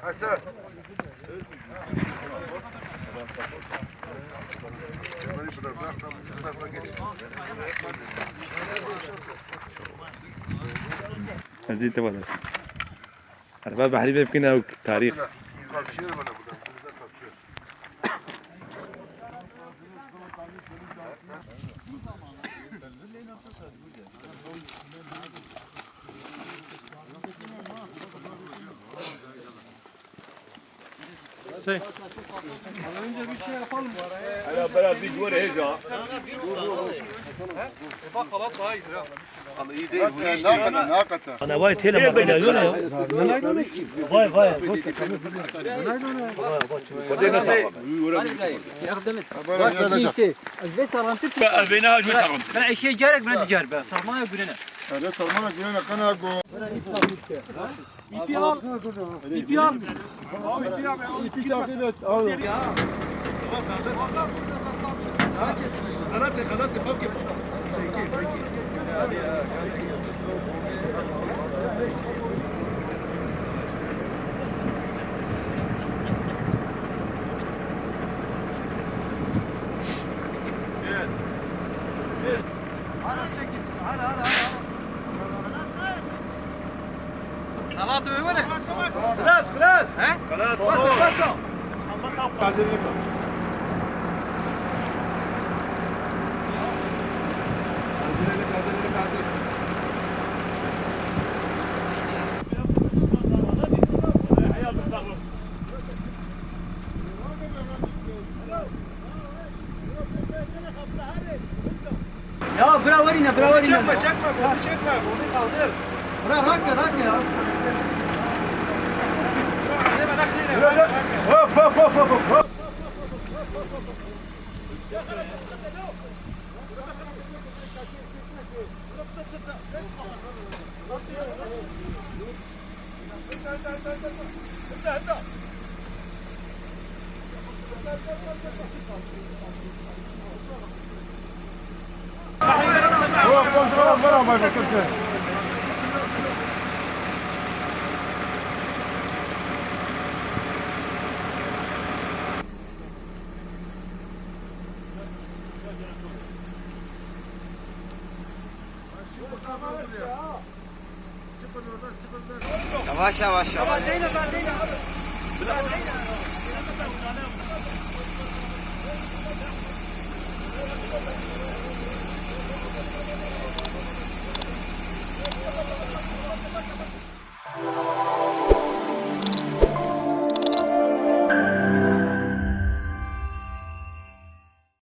Hasan. نزيد ولا أرباب بحرية يمكنها تاريخ Önce bir şey yapalım. Hala beraber bir duvar heyecan. Bak halat daha iyidir ha. İyi değil. Hakikaten. Ana vay tele bak ya yürü ya. Vay vay. Beni hacı sakın. Ben eşeğe gerek ben diğer be. Sarmaya gürene. Evet, sarmana güvene kana go. İpi al. İpi al. İpi takip et. Al. Kanate bak yap. Halat öyle. Klas. He? Basa. Acele kal. Ya bravo yine bravo yine. Çekme. Bunu çekme. Bunu kaldır. Bırak rak ya. Hop. Kontrol var ama bakın. Yavaş. Değil.